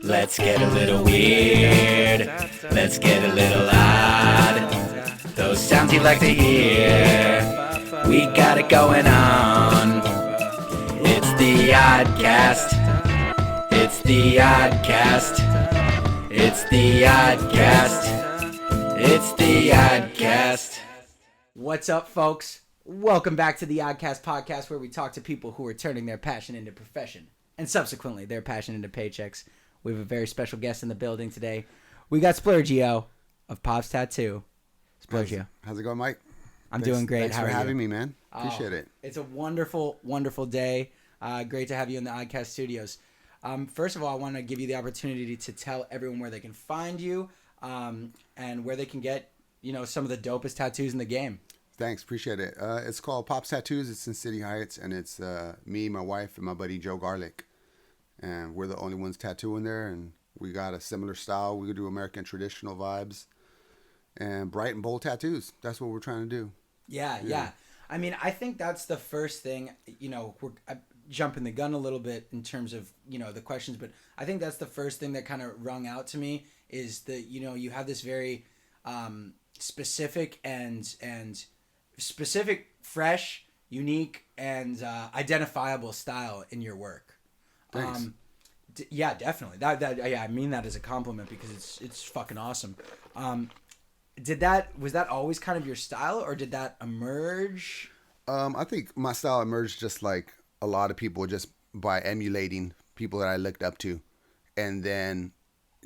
Let's get a little weird. Let's get a little odd. Those sounds you like to hear. We got it going on. It's the ODDCAST. It's the ODDCAST. It's the ODDCAST. It's the ODDCAST. What's up, folks? Welcome back to the ODDCAST podcast, where we talk to people who are turning their passion into profession and subsequently their passion into paychecks. We have a very special guest in the building today. We got Splurgeo of Pop's Tattoo. Splurgeo. How's it going, Mike? I'm doing great. Thanks How for are having you? me, man. Appreciate it. It's a wonderful, wonderful day. Great to have you in the ODDCAST studios. First of all, I want to give you the opportunity to tell everyone where they can find you and where they can get, some of the dopest tattoos in the game. Thanks. Appreciate it. It's called Pop's Tattoos. It's in City Heights, and it's me, my wife, and my buddy Joe Garlic. And we're the only ones tattooing there, and we got a similar style. We do American traditional vibes and bright and bold tattoos. That's what we're trying to do. Yeah. I mean, I think that's the first thing, we're jumping the gun a little bit in terms of, the questions, but I think that's the first thing that kind of rung out to me is that, you have this very specific and specific, fresh, unique, and identifiable style in your work. Thanks. Yeah, definitely. I mean that as a compliment because it's fucking awesome. Was that always kind of your style, or did that emerge? I think my style emerged just like a lot of people, just by emulating people that I looked up to, and then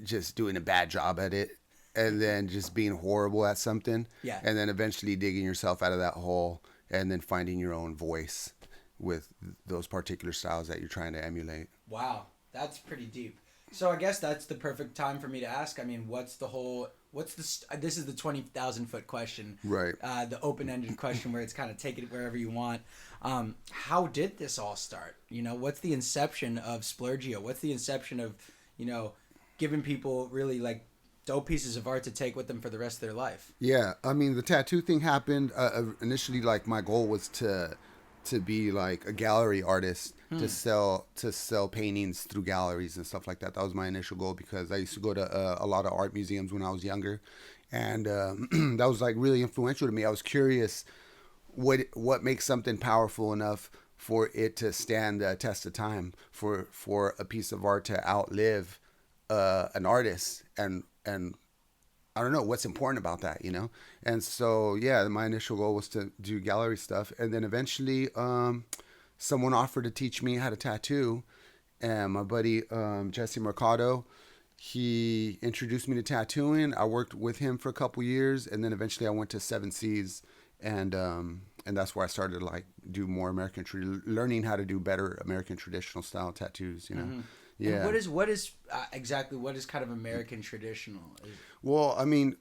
just doing a bad job at it, and then just being horrible at something. Yeah. And then eventually digging yourself out of that hole, and then finding your own voice with those particular styles that you're trying to emulate. Wow, that's pretty deep. So I guess that's the perfect time for me to ask. I mean, this is the 20,000 foot question, Right? The open-ended question where it's kind of take it wherever you want. How did this all start? What's the inception of Splurgeo? What's the inception of, giving people really like dope pieces of art to take with them for the rest of their life? Yeah, I mean, the tattoo thing happened initially. Like, my goal was to be like a gallery artist, to sell paintings through galleries and stuff like that. That was my initial goal, because I used to go to a lot of art museums when I was younger, and that was like really influential to me. I was curious what makes something powerful enough for it to stand the test of time, for a piece of art to outlive an artist, and I don't know what's important about that, And so, yeah, my initial goal was to do gallery stuff. And then eventually someone offered to teach me how to tattoo. And my buddy, Jesse Mercado, he introduced me to tattooing. I worked with him for a couple years. And then eventually I went to 7 Seas. And that's where I started to do more learning how to do better American traditional style tattoos, Mm-hmm. Yeah. And what is exactly kind of American traditional? Well, I mean,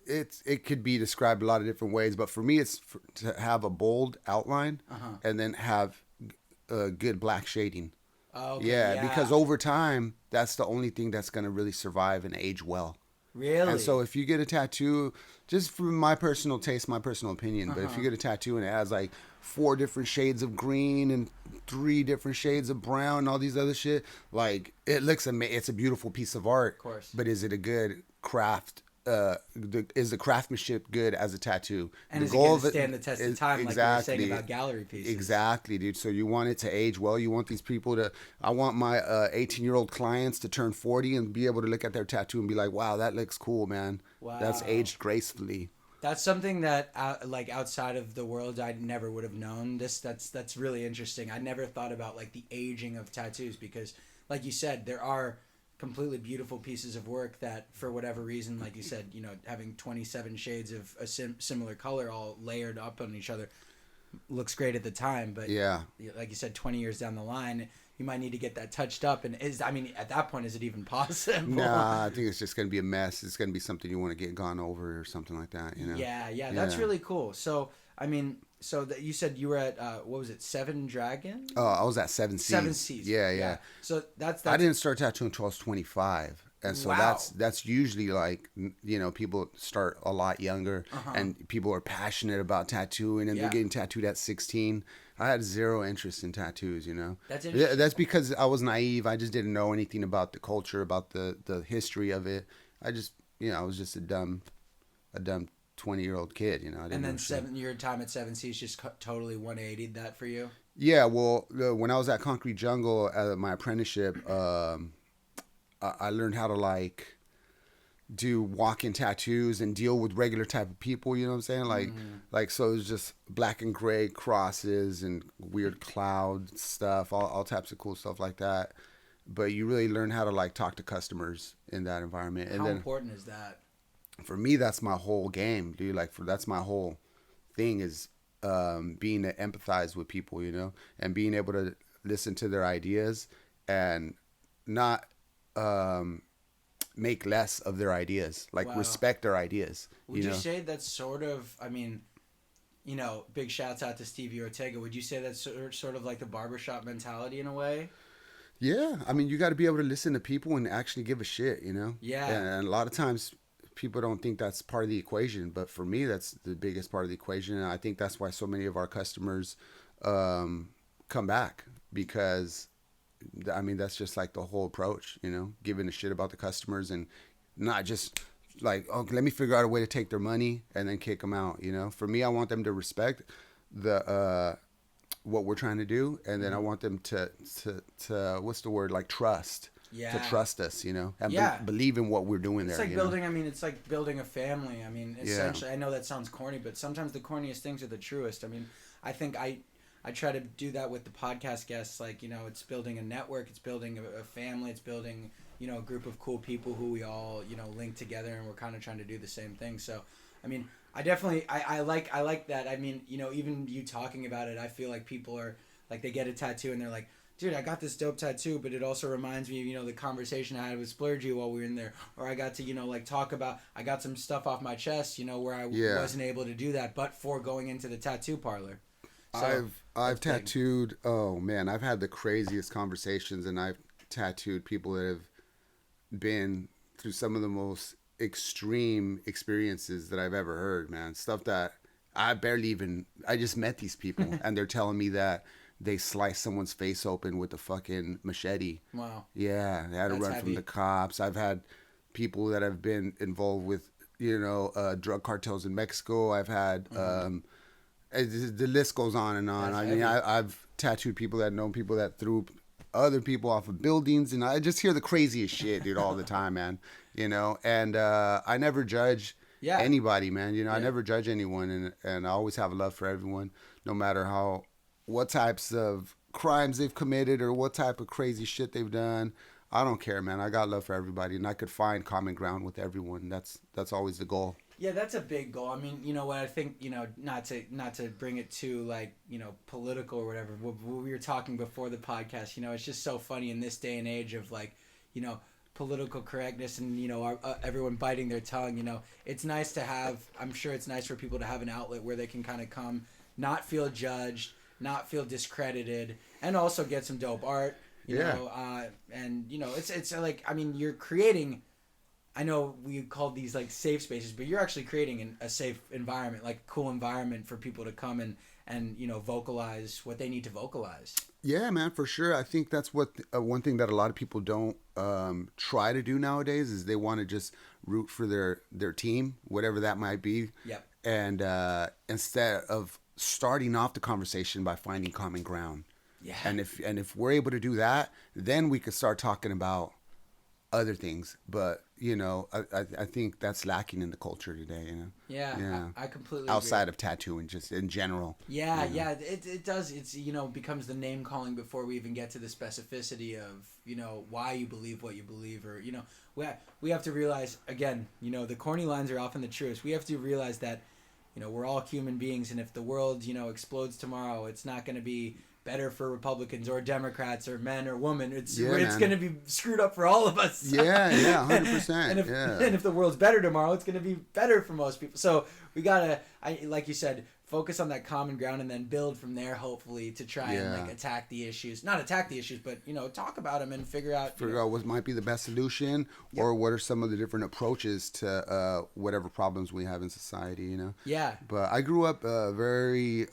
it could be described a lot of different ways, but for me, it's to have a bold outline and then have good black shading. Oh, okay. Yeah, because over time, that's the only thing that's going to really survive and age well. Really? And so if you get a tattoo, just from my personal taste, my personal opinion, but if you get a tattoo and it has like 4 different shades of green and 3 different shades of brown and all these other shit, like, it looks it's a beautiful piece of art. Of course. But is it a good craft? Is the craftsmanship good as a tattoo? And the is it going to stand the test of time, exactly, like you were saying about gallery pieces? Exactly, dude. So you want it to age well. You want these people I want my 18-year-old clients to turn 40 and be able to look at their tattoo and be like, wow, that looks cool, man. Wow. That's aged gracefully. That's something that, outside of the world, I never would have known. That's really interesting. I never thought about, the aging of tattoos because, like you said, there are completely beautiful pieces of work that, for whatever reason, like you said, having 27 shades of a similar color all layered up on each other looks great at the time. But, yeah, like you said, 20 years down the line, you might need to get that touched up. And at that point, is it even possible? Nah, I think it's just going to be a mess. It's going to be something you want to get gone over or something like that, Yeah, that's really cool. So, you said you were at, what was it, 7 Dragons? Oh, I was at 7 Seas. 7 Seas. Yeah. So that's I didn't start tattooing until I was 25. And so Wow. that's usually people start a lot younger and people are passionate about tattooing and they're getting tattooed at 16. I had zero interest in tattoos, you know. That's interesting. That's because I was naive. I just didn't know anything about the culture, about the history of it. I just, you know, I was just a dumb 20-year-old kid, you know. I didn't And then know your time at 7C's just totally 180'd that for you? Yeah, well, when I was at Concrete Jungle at my apprenticeship, I learned how to like do walk-in tattoos and deal with regular type of people, you know what I'm saying? Like so it was just black and gray crosses and weird cloud stuff, all types of cool stuff like that. But you really learn how to like talk to customers in that environment. And how then important is that? For me, that's my whole game, dude. Like that's my whole thing is being to empathize with people, you know, and being able to listen to their ideas and not make less of their ideas, like respect their ideas. Would you say that's sort of, I mean, you know, big shouts out to Stevie Ortega. Would you say that's sort of like the barbershop mentality in a way? Yeah. I mean, you got to be able to listen to people and actually give a shit, you know? Yeah. And a lot of times people don't think that's part of the equation, but for me, that's the biggest part of the equation. And I think that's why so many of our customers come back because I mean, that's just like the whole approach, you know, giving a shit about the customers and not just like, oh, let me figure out a way to take their money and then kick them out. You know, for me, I want them to respect the, what we're trying to do. And then I want them to what's the word? Like trust. Yeah. To trust us, you know, and believe in what we're doing it's there. Like building, I mean, it's like building a family. I mean, essentially, I know that sounds corny, but sometimes the corniest things are the truest. I mean, I think I try to do that with the podcast guests. Like, you know, it's building a network, it's building a family, it's building, you know, a group of cool people who we all, you know, link together, and we're kind of trying to do the same thing. So, I mean, I definitely, I like that. I mean, you know, even you talking about it, I feel like people are, like, they get a tattoo and they're like, dude, I got this dope tattoo, but it also reminds me of, you know, the conversation I had with Splurgeo while we were in there. Or I got to, you know, like talk about, I got some stuff off my chest, you know, where I wasn't able to do that, but for going into the tattoo parlor. So, I've tattooed, big. Oh man, I've had the craziest conversations, and I've tattooed people that have been through some of the most extreme experiences that I've ever heard, man. Stuff that I just met these people and they're telling me that they sliced someone's face open with a fucking machete. Wow. Yeah, they had to run from the cops. I've had people that have been involved with, you know, drug cartels in Mexico. I've had, the list goes on and on. I mean, I've tattooed people that know people that threw other people off of buildings, and I just hear the craziest shit, dude, all the time, man. You know, and I never judge anybody, man. You know, I never judge anyone, and I always have a love for everyone, no matter what types of crimes they've committed or what type of crazy shit they've done. I don't care, man. I got love for everybody, and I could find common ground with everyone. That's always the goal. Yeah, that's a big goal. I mean, you know what I think, you know, not to bring it to like, you know, political or whatever. We were talking before the podcast, you know, it's just so funny in this day and age of like, you know, political correctness and, you know, everyone biting their tongue. You know, it's nice to have, I'm sure it's nice for people to have an outlet where they can kind of come, not feel judged, not feel discredited, and also get some dope art, you know, and, you know, it's like, I mean, you're creating, I know we called these like safe spaces, but you're actually creating a safe environment, like a cool environment for people to come and you know, vocalize what they need to vocalize. Yeah, man, for sure. I think that's what one thing that a lot of people don't try to do nowadays is they want to just root for their team, whatever that might be. Yep. And instead of starting off the conversation by finding common ground. Yeah. And if we're able to do that, then we could start talking about other things. But you know, I think that's lacking in the culture today, you know. Yeah. I completely outside agree. of tattooing, just in general. Yeah, you know? It does. It's, you know, becomes the name calling before we even get to the specificity of, you know, why you believe what you believe, or, you know, we have to realize, again, you know, the corny lines are often the truest. We have to realize that, you know, we're all human beings, and if the world, you know, explodes tomorrow, it's not going to be better for Republicans or Democrats or men or women. It's going to be screwed up for all of us. Yeah, 100%. And if the world's better tomorrow, it's going to be better for most people. So we gotta, like you said, focus on that common ground and then build from there, hopefully, to try and like attack the issues. Not attack the issues, but, you know, talk about them and figure out what might be the best solution, or what are some of the different approaches to whatever problems we have in society, you know. Yeah. But I grew up very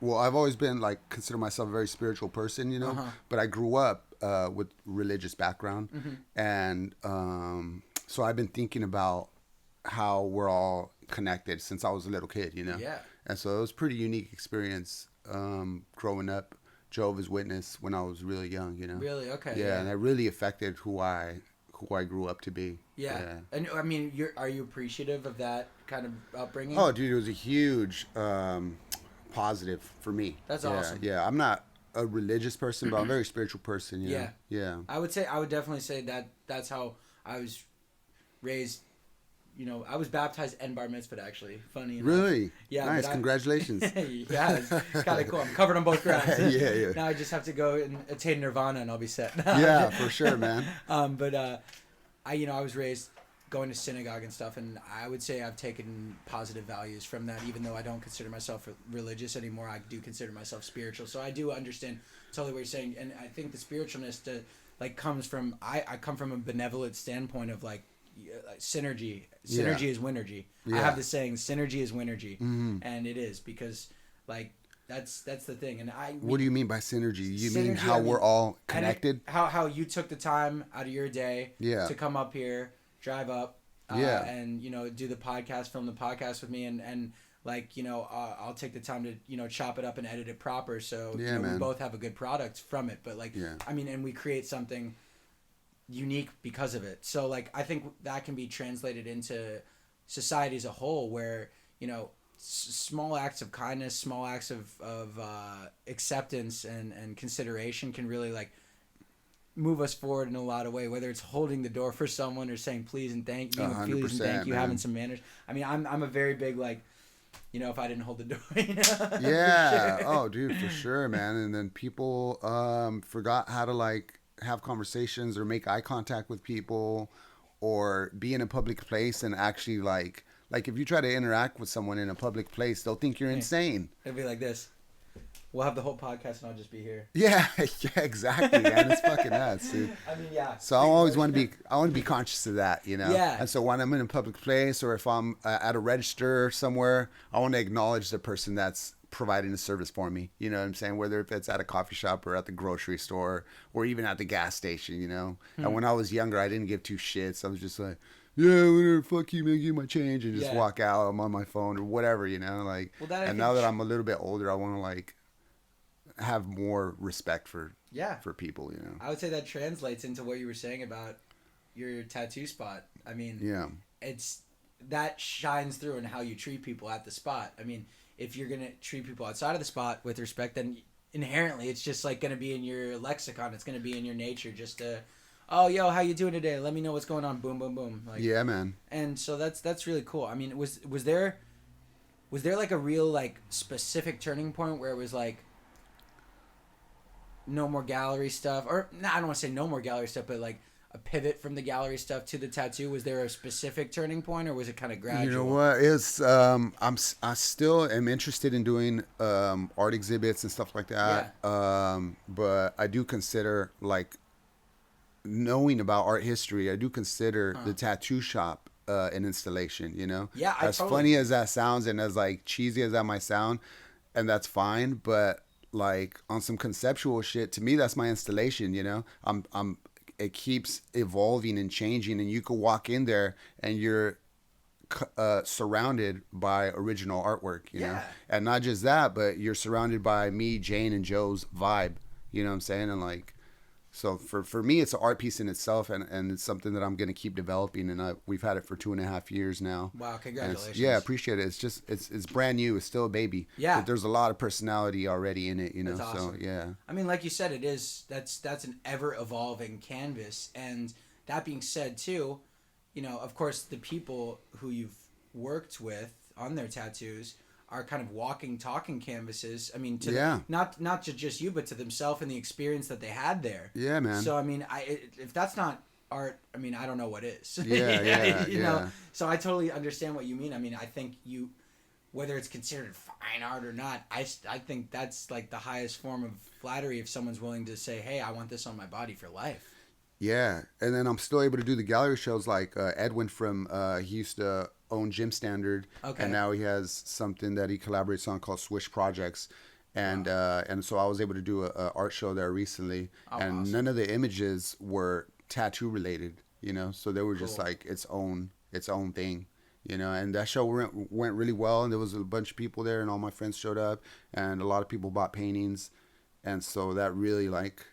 well, I've always been like consider myself a very spiritual person, you know, but I grew up with religious background, and so I've been thinking about how we're all connected since I was a little kid, you know. Yeah. And so it was a pretty unique experience growing up Jehovah's Witness when I was really young, you know. Really? Okay. Yeah, and it really affected who I grew up to be. Yeah. And I mean, are you appreciative of that kind of upbringing? Oh, dude, it was a huge positive for me. That's awesome. Yeah, I'm not a religious person, but I'm a very spiritual person. You know? Yeah. I would definitely say that's how I was raised. You know, I was baptized and bar mitzvahed, actually. Funny enough. Really? Yeah. Nice. Congratulations. Yeah, it's kind of cool. I'm covered on both grounds. Yeah. Now I just have to go and attain nirvana and I'll be set. Yeah, for sure, man. But I was raised going to synagogue and stuff, and I would say I've taken positive values from that. Even though I don't consider myself religious anymore, I do consider myself spiritual. So I do understand totally what you're saying, and I think the spiritualness comes from I come from a benevolent standpoint of like synergy. Synergy is winergy. I have the saying, synergy is winergy, and it is because like that's the thing. And what do you mean by synergy? You synergy, mean how we're all connected? How you took the time out of your day to come up here, drive up, and do the podcast, film the podcast with me, and like I'll take the time to chop it up and edit it proper, so we both have a good product from it. But like I mean, and we create something unique because of it. So like I think that can be translated into society as a whole, where small acts of kindness, small acts of acceptance and consideration can really like move us forward in a lot of ways, whether it's holding the door for someone or saying please and thank you, having some manners. I mean, I'm a very big like, if I didn't hold the door, yeah. Sure. Oh, dude, for sure, man. And then people forgot how to like have conversations or make eye contact with people or be in a public place and actually like if you try to interact with someone in a public place, they'll think you're insane. It'll be like this. We'll have the whole podcast and I'll just be here. Yeah, exactly, man. It's fucking nuts, dude. I mean, yeah. So I always want to be conscious of that, Yeah. And so when I'm in a public place or if I'm at a register somewhere, I want to acknowledge the person that's providing the service for me. You know what I'm saying? Whether if it's at a coffee shop or at the grocery store or even at the gas station, And when I was younger, I didn't give two shits. I was just like, yeah, whatever, fuck you, man, give me my change and just walk out. I'm on my phone or whatever, Like, and now that I'm a little bit older, I want to like have more respect for people, I would say that translates into what you were saying about your tattoo spot. I mean, it's that shines through in how you treat people at the spot. I mean, if you're gonna treat people outside of the spot with respect, then inherently it's just like gonna be in your lexicon. It's gonna be in your nature. Just to, oh, yo, how you doing today? Let me know what's going on. Boom, boom, boom. Like, yeah, man. And so that's really cool. I mean, was there like a real like specific turning point where it was like no more gallery stuff, or I don't want to say no more gallery stuff, but like a pivot from the gallery stuff to the tattoo? Was there a specific turning point, or was it kind of gradual? You know what? It's I still am interested in doing art exhibits and stuff like that. Yeah. But I do consider like knowing about art history. I do consider the tattoo shop an installation. Yeah. As funny as that sounds, and as like cheesy as that might sound, and that's fine, but like on some conceptual shit, to me that's my installation. It keeps evolving and changing, and you could walk in there and you're surrounded by original artwork, you know, and not just that, but you're surrounded by me, Jane, and Joe's vibe. You know what I'm saying? And like, so for me, it's an art piece in itself, and it's something that I'm going to keep developing. And we've had it for 2.5 years now. Wow, congratulations! Yeah, appreciate it. It's just it's brand new. It's still a baby. Yeah, but there's a lot of personality already in it. That's awesome. So yeah. I mean, like you said, it is that's an ever evolving canvas. And that being said, too, of course, the people who you've worked with on their tattoos are kind of walking, talking canvases. I mean, not to just you, but to themselves and the experience that they had there. Yeah, man. So I mean, if that's not art, I mean, I don't know what is. Yeah, you know. So I totally understand what you mean. I mean, I think whether it's considered fine art or not, I think that's like the highest form of flattery if someone's willing to say, hey, I want this on my body for life. Yeah, and then I'm still able to do the gallery shows like Edwin from he used to own Gym Standard, and now he has something that he collaborates on called Swish Projects, and so I was able to do a art show there recently, and awesome. none of the images were tattoo related, so they were just Cool. like its own thing. And that show went really well, and there was a bunch of people there, and all my friends showed up, and a lot of people bought paintings, and so that really like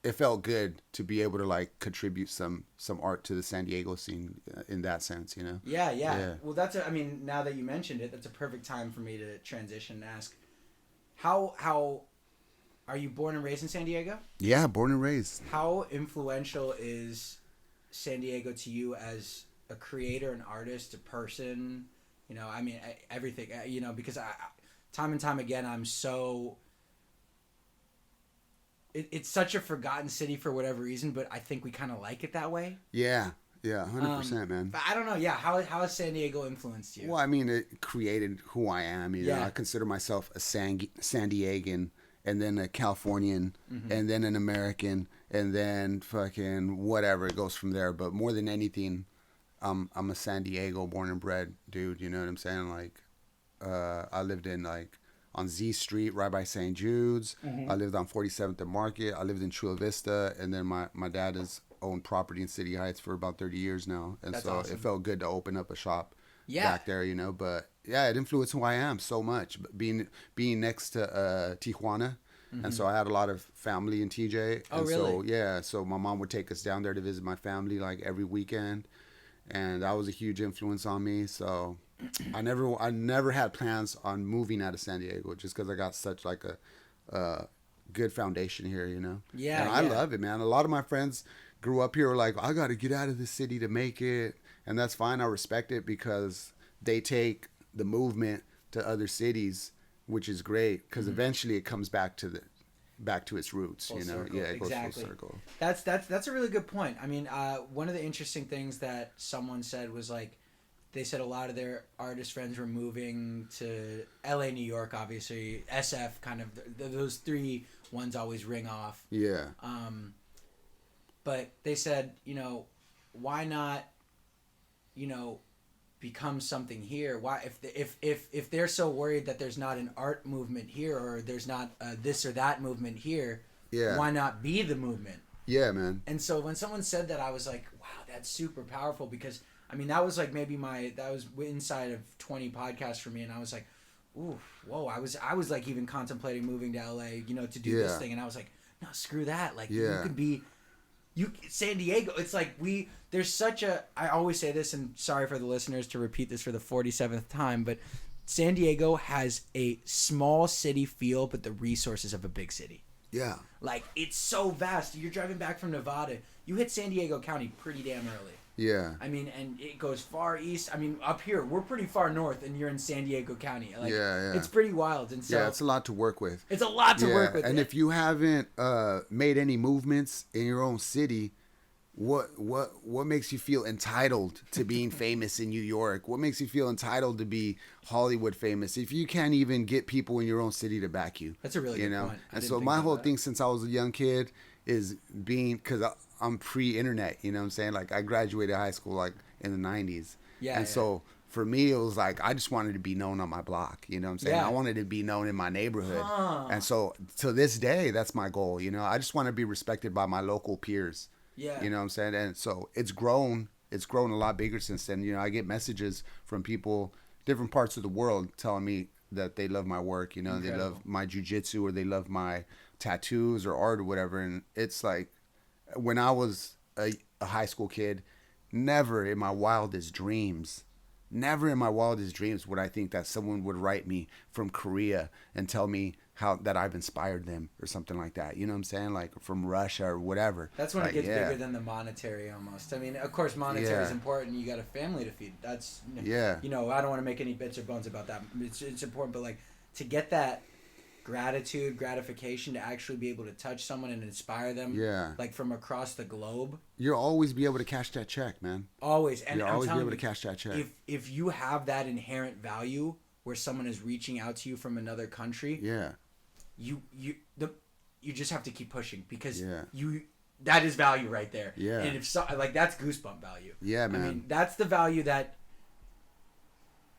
it felt good to be able to like contribute some art to the San Diego scene in that sense. Yeah. Well, I mean, now that you mentioned it, that's a perfect time for me to transition and ask, how are you born and raised in San Diego? Yeah, born and raised. How influential is San Diego to you as a creator, an artist, a person? I mean, everything. Because time and time again, I'm so. It's such a forgotten city for whatever reason, but I think we kind of like it that way. Yeah, 100%, man. But I don't know. Yeah, how has San Diego influenced you? Well, I mean, it created who I am. I consider myself a San Diegan, and then a Californian, and then an American, and then fucking whatever. It goes from there. But more than anything, I'm a San Diego born and bred dude. You know what I'm saying? Like, I lived in like on Z Street, right by St. Jude's. I lived on 47th and Market. I lived in Chula Vista, and then my dad has owned property in City Heights for about 30 years now, and That's so awesome. it felt good to open up a shop back there, But yeah, it influenced who I am so much. Being next to Tijuana, and so I had a lot of family in TJ. Oh, and really? so my mom would take us down there to visit my family like every weekend, and that was a huge influence on me. So I never had plans on moving out of San Diego just because I got such like a good foundation here, Yeah, and I love it, man. A lot of my friends grew up here were like, I got to get out of the city to make it, and that's fine. I respect it because they take the movement to other cities, which is great because eventually it comes back to its roots, Full circle. Yeah, it Exactly. goes full circle. That's a really good point. I mean, one of the interesting things that someone said was like, they said a lot of their artist friends were moving to LA, New York, obviously, SF, kind of those three ones always ring off. Yeah. But they said, why not, become something here? Why, if they're so worried that there's not an art movement here, or there's not this or that movement here, why not be the movement? Yeah, man. And so when someone said that, I was like, wow, that's super powerful, because I mean, that was like maybe that was inside of 20 podcasts for me, and I was like, ooh, whoa, I was like even contemplating moving to LA, to do this thing, and I was like, no, screw that. Like, you could be, San Diego, it's like there's such a, I always say this, and sorry for the listeners to repeat this for the 47th time, but San Diego has a small city feel, but the resources of a big city. Yeah. Like, it's so vast. You're driving back from Nevada, you hit San Diego County pretty damn early. Yeah. I mean, and it goes far east. I mean, up here, we're pretty far north, and you're in San Diego County. Like, it's pretty wild. And so it's a lot to work with. It's a lot to work with. And if you haven't made any movements in your own city, what makes you feel entitled to being famous in New York? What makes you feel entitled to be Hollywood famous if you can't even get people in your own city to back you? That's a really good point. And so my whole thing since I was a young kid is being, because I'm pre-internet, you know what I'm saying? Like, I graduated high school like in the 90s. So for me, it was like, I just wanted to be known on my block, you know what I'm saying? I wanted to be known in my neighborhood. And so to this day, that's my goal, I just want to be respected by my local peers. Yeah. You know what I'm saying? And so it's grown a lot bigger since then. I get messages from people, different parts of the world, telling me that they love my work, Incredible. They love my jiu-jitsu, or they love my tattoos or art or whatever. And it's like, when I was a high school kid, never in my wildest dreams would I think that someone would write me from Korea and tell me that I've inspired them or something like that. You know what I'm saying? Like, from Russia or whatever. That's when it gets bigger than the monetary almost. I mean, of course, monetary is important. You got a family to feed. That's, I don't want to make any bits or bones about that. It's important, but like, to get that gratification to actually be able to touch someone and inspire them, like from across the globe, you'll always be able to cash that check, man. Always. And you'll always be able to cash that check. If you have that inherent value where someone is reaching out to you from another country, you just have to keep pushing, because that is value right there. And if that's goosebump value. Yeah, man. I mean, that's the value that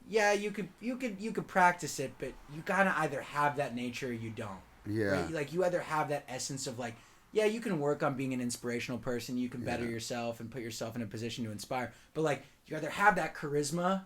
yeah, you could practice it, but you gotta either have that nature or you don't. Yeah. Right? Like you either have that essence of like, yeah, you can work on being an inspirational person, you can better yourself and put yourself in a position to inspire, but like you either have that charisma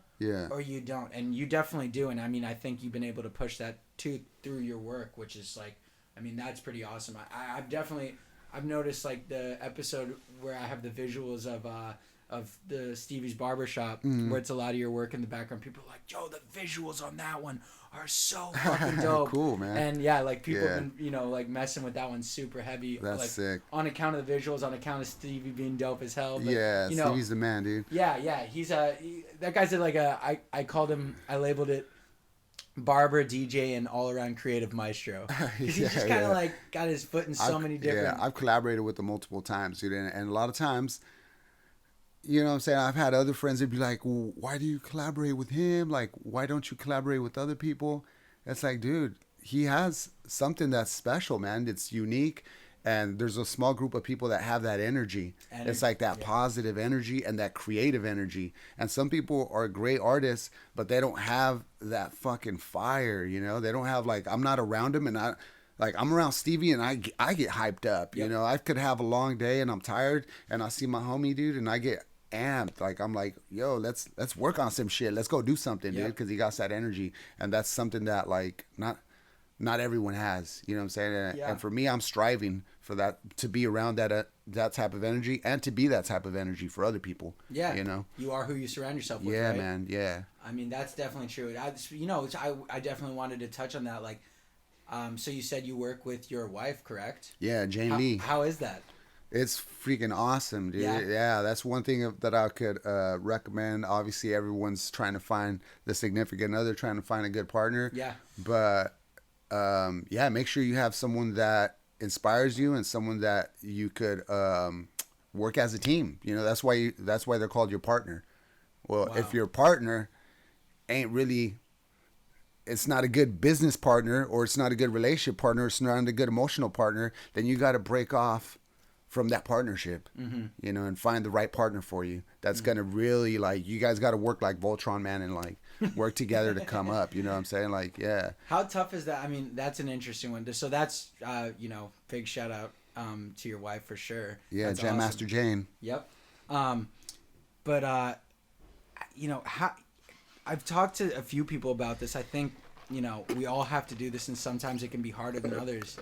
or you don't, and you definitely do. And I mean, I think you've been able to push that through your work, which is like, I mean, that's pretty awesome. I've noticed like the episode where I have the visuals of the Stevie's Barbershop, where it's a lot of your work in the background. People are like, Joe, the visuals on that one are so fucking dope. Cool, man. And yeah, like people have been, like messing with that one super heavy. That's like, sick. On account of the visuals, on account of Stevie being dope as hell. But, Stevie's the man, dude. Yeah. He's that guy's like I labeled it barber, DJ, and all-around creative maestro. Because he's just kind of like got his foot in so many different... Yeah, I've collaborated with him multiple times, dude. And a lot of times, you know what I'm saying, I've had other friends that be like, well, why do you collaborate with him? Like, why don't you collaborate with other people? It's like, dude, he has something that's special, man. It's unique. And there's a small group of people that have that energy. It's like that positive energy and that creative energy. And some people are great artists, but they don't have that fucking fire, you know? They don't have, like, I'm not around them, and I'm around Stevie and I get hyped up, you know? I could have a long day and I'm tired and I see my homie, dude, and I get amped. Like, I'm like, yo, let's work on some shit. Let's go do something, dude, because he got that energy. And that's something that, like, not everyone has, you know what I'm saying? And for me, I'm striving for that, to be around that type of energy and to be that type of energy for other people. Yeah. You know? You are who you surround yourself with, yeah, right? Man. Yeah. I mean, that's definitely true. I definitely wanted to touch on that. Like, so you said you work with your wife, correct? Yeah, Jane Lee. How is that? It's freaking awesome, dude. Yeah, that's one thing that I could recommend. Obviously, everyone's trying to find the significant other, trying to find a good partner. Yeah. But make sure you have someone that inspires you and someone that you could work as a team. You know, that's why they're called your partner. Well, if your partner ain't really, it's not a good business partner, or it's not a good relationship partner, or it's not a good emotional partner, then you got to break off from that partnership, you know, and find the right partner for you. That's going to really, like, you guys got to work like Voltron, man, and like work together to come up. You know what I'm saying? Like, yeah. How tough is that? I mean, that's an interesting one. So that's, big shout out to your wife for sure. Yeah, that's Jam awesome. Master Jane. Yep. But how I've talked to a few people about this. I think, we all have to do this, and sometimes it can be harder than others.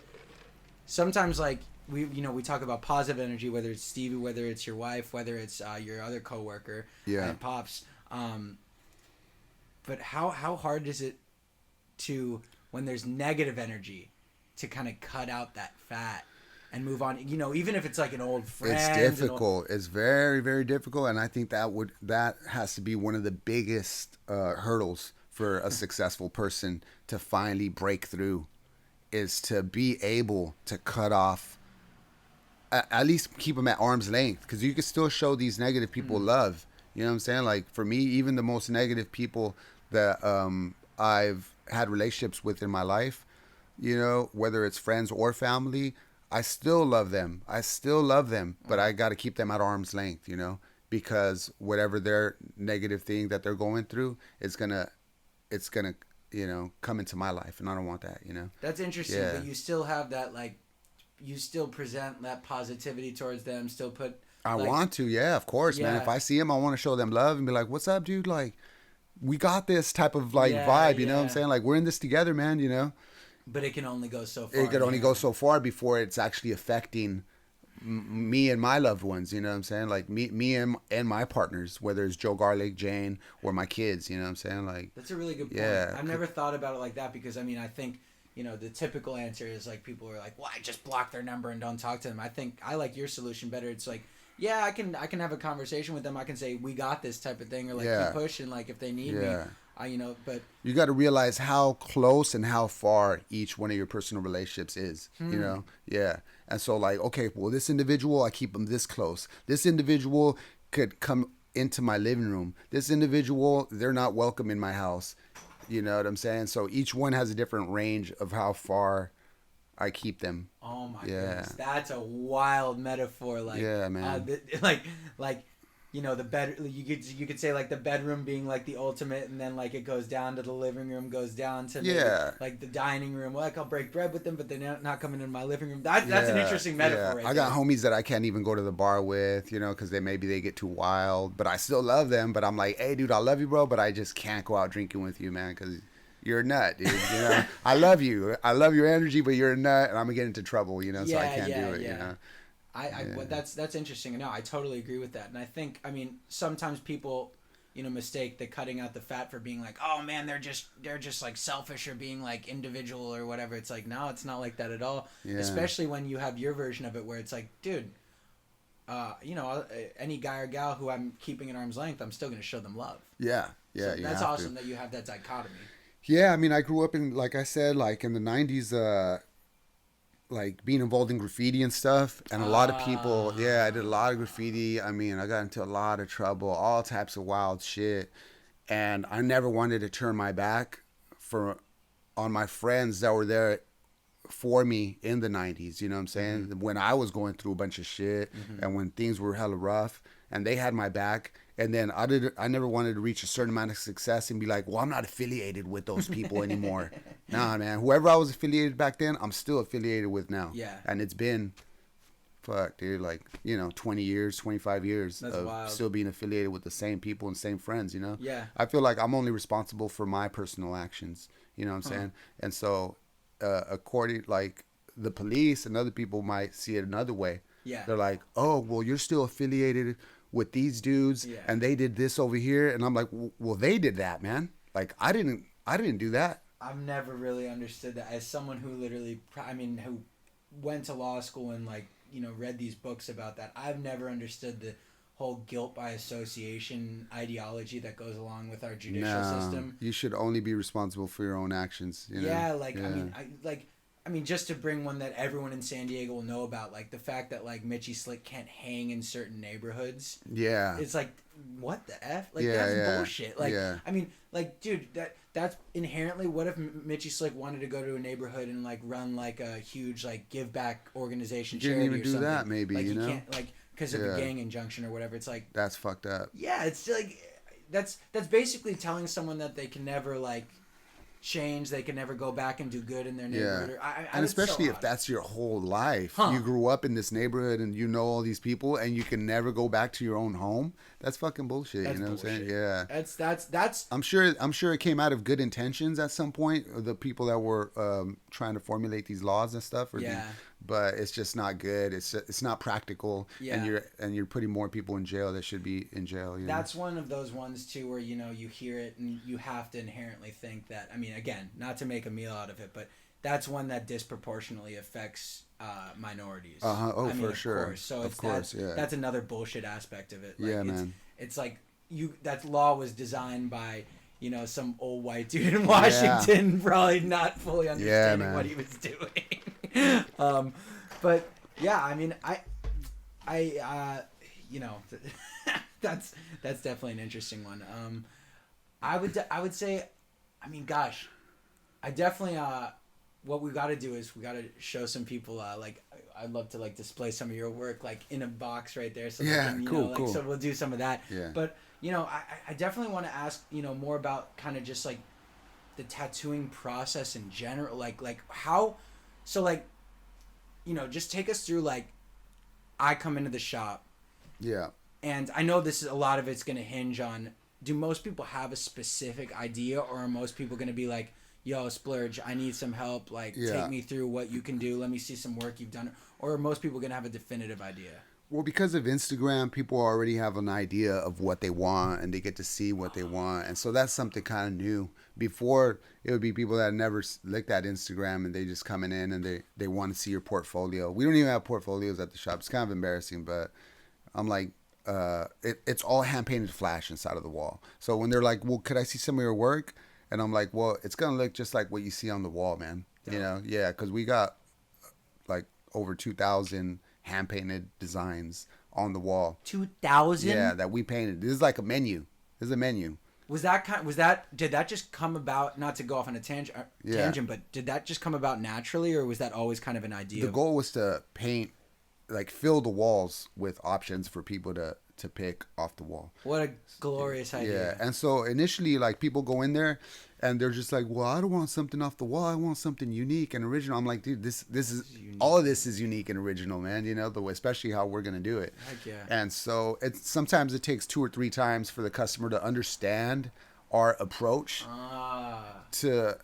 Sometimes, like, we talk about positive energy, whether it's Stevie, whether it's your wife, whether it's your other coworker, and Pops. But how hard is it to, when there's negative energy, to kind of cut out that fat and move on? Even if it's like an old friend. It's difficult. It's very, very difficult, and I think that has to be one of the biggest hurdles for a successful person to finally break through, is to be able to cut off. At least keep them at arm's length, because you can still show these negative people love. You know what I'm saying? Like, for me, even the most negative people that I've had relationships with in my life, whether it's friends or family, I still love them. But I got to keep them at arm's length, because whatever their negative thing that they're going through, it's gonna come into my life, and I don't want that. That's interesting. Yeah. But you still have that, like, you still present that positivity towards them, still put... I want to, yeah, of course, man. If I see them, I want to show them love and be like, what's up, dude? Like, we got this type of, like, vibe, you know what I'm saying? Like, we're in this together, man, But it can only go so far. It can only go so far before it's actually affecting me and my loved ones, you know what I'm saying? Like, me and my partners, whether it's Joe Garlic, Jane, or my kids, you know what I'm saying? Like, that's a really good point. Yeah. I've never thought about it like that, because, I mean, I think... the typical answer is, like, people are like, well, I just block their number and don't talk to them. I think I like your solution better. It's like, I can have a conversation with them. I can say, we got this type of thing, or like, keep pushing, like, if they need me. But you got to realize how close and how far each one of your personal relationships is, And so, like, okay, well, this individual, I keep them this close. This individual could come into my living room. This individual, they're not welcome in my house. You know what I'm saying? So each one has a different range of how far I keep them. Oh my goodness, that's a wild metaphor. Like, yeah, man. like you know, the bed, you could say like the bedroom being like the ultimate, and then like it goes down to the living room, goes down to maybe, like the dining room. Like I'll break bread with them, but they're not coming in my living room. That's an interesting metaphor. Right I got homies that I can't even go to the bar with, you know, because maybe they get too wild, but I still love them. But I'm like, hey, dude, I love you, bro, but I just can't go out drinking with you, man, because you're a nut, dude. You know, I love you. I love your energy, but you're a nut, and I'm gonna get into trouble, you know. So I can't do it, you know. Well, that's interesting. No, I totally agree with that. And I think, I mean, sometimes people, you know, mistake the cutting out the fat for being like, oh man, they're just like selfish or being like individual or whatever. It's like, no, it's not like that at all. Yeah. Especially when you have your version of it where it's like, dude, you know, any guy or gal who I'm keeping at arm's length, I'm still going to show them love. Yeah. So that's awesome that you have that dichotomy. Yeah. I mean, I grew up in, like I said, like in the 90s, like being involved in graffiti and stuff, and a lot of people, I did a lot of graffiti. I mean, I got into a lot of trouble, all types of wild shit, and I never wanted to turn my back on my friends that were there for me in the 90s, you know what I'm saying? Mm-hmm. When I was going through a bunch of shit, and when things were hella rough, and they had my back. And then I never wanted to reach a certain amount of success and be like, well, I'm not affiliated with those people anymore. Nah, man. Whoever I was affiliated back then, I'm still affiliated with now. Yeah. And it's been, dude, like, you know, 20 years, 25 years That's of wild. Still being affiliated with the same people and same friends, you know? Yeah. I feel like I'm only responsible for my personal actions, you know what I'm saying? And so, according, like, the police and other people might see it another way. Yeah. They're like, oh, well, you're still affiliated with these dudes, and they did this over here, and I'm like, well, they did that, man. Like, I didn't do that. I've never really understood that as someone who literally, who went to law school and like, you know, read these books about that. I've never understood the whole guilt by association ideology that goes along with our judicial system. You should only be responsible for your own actions. You know? I mean, just to bring one that everyone in San Diego will know about, like the fact that like Mitchie Slick can't hang in certain neighborhoods. Yeah. It's like, what the F? Like, that's bullshit. Like, I mean, like, dude, that's inherently, what if Mitchie Slick wanted to go to a neighborhood and like run like a huge like give back organization charity or something? You didn't even do that, maybe, like, you know? Can't, like, because of a gang injunction or whatever. It's like, that's fucked up. Yeah, it's like, that's basically telling someone that they can never like change, they can never go back and do good in their neighborhood. And especially if that's your whole life. You grew up in this neighborhood and you know all these people and you can never go back to your own home. That's fucking bullshit. That's, you know bullshit. What I'm saying? Yeah. That's I'm sure it came out of good intentions at some point, the people that were trying to formulate these laws and stuff. But it's just not good. It's not practical. Yeah. And you're putting more people in jail that should be in jail. You That's one of those ones too where, you know, you hear it and you have to inherently think that, I mean, again, not to make a meal out of it, but that's one that disproportionately affects minorities. Oh, I mean, for sure. Course. So that's another bullshit aspect of it. Like, yeah, man. It's like that law was designed by, you know, some old white dude in Washington, probably not fully understanding what he was doing. But yeah, I mean, I you know, that's definitely an interesting one. I would say, I mean, gosh, I definitely, what we got to do is we got to show some people, like, I'd love to like display some of your work, like in a box right there. So cool. So we'll do some of that. Yeah. But, you know, I definitely want to ask, you know, more about kind of just like the tattooing process in general. Like how, so like, you know, just take us through, like, I come into the shop. Yeah. And I know this is a lot of it's going to hinge on, do most people have a specific idea, or are most people going to be like, yo, Splurge, I need some help. Like, take me through what you can do. Let me see some work you've done. Or are most people going to have a definitive idea? Well, because of Instagram, people already have an idea of what they want, and they get to see what they want. And so that's something kind of new. Before, it would be people that never looked at Instagram, and they just coming in, and they want to see your portfolio. We don't even have portfolios at the shop. It's kind of embarrassing, but I'm like, it's all hand-painted flash inside of the wall. So when they're like, well, could I see some of your work? And I'm like, well, it's going to look just like what you see on the wall, man. Yeah. You know? Yeah, because we got like over 2,000 hand-painted designs on the wall. 2,000? Yeah, that we painted. This is like a menu. This is a menu. Did that just come about, not to go off on a tangent, but did that just come about naturally, or was that always kind of an idea? The goal was to paint, like fill the walls with options for people to to pick off the wall. What a glorious idea. Yeah, and so initially, like, people go in there, and they're just like, well, I don't want something off the wall. I want something unique and original. I'm like, dude, this is all of this is unique and original, man. You know, the way, especially how we're gonna do it. Heck yeah. And so sometimes it takes 2 or 3 times for the customer to understand our approach to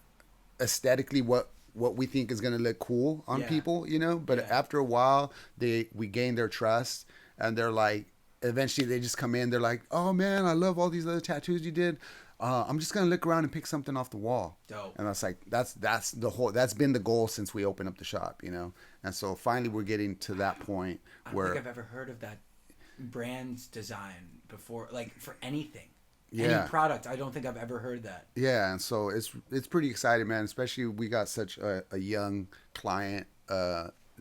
aesthetically what we think is gonna look cool on people. You know, but after a while, we gain their trust, and they're like, eventually they just come in. They're like, oh man, I love all these other tattoos you did. I'm just gonna look around and pick something off the wall. Dope. And that's like that's been the goal since we opened up the shop, you know. And so finally we're getting to that point where I don't think I've ever heard of that brand's design before, like for anything. Yeah. Any product. I don't think I've ever heard that. Yeah, and so it's pretty exciting, man. Especially we got such a young client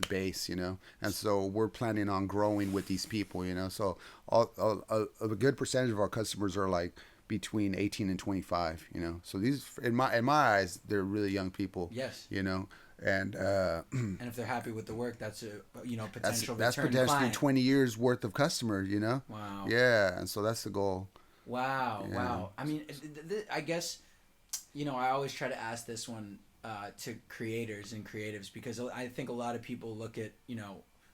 base, you know, and so we're planning on growing with these people, you know. So a good percentage of our customers are like between 18 and 25, you know. So these, in my eyes, they're really young people. Yes. You know, and and if they're happy with the work, that's a potential that's return potentially client. 20 years worth of customer, you know. Wow. Yeah, and so that's the goal. Wow. Yeah. Wow. I mean, I guess, I always try to ask this one to creators and creatives, because I think a lot of people look at,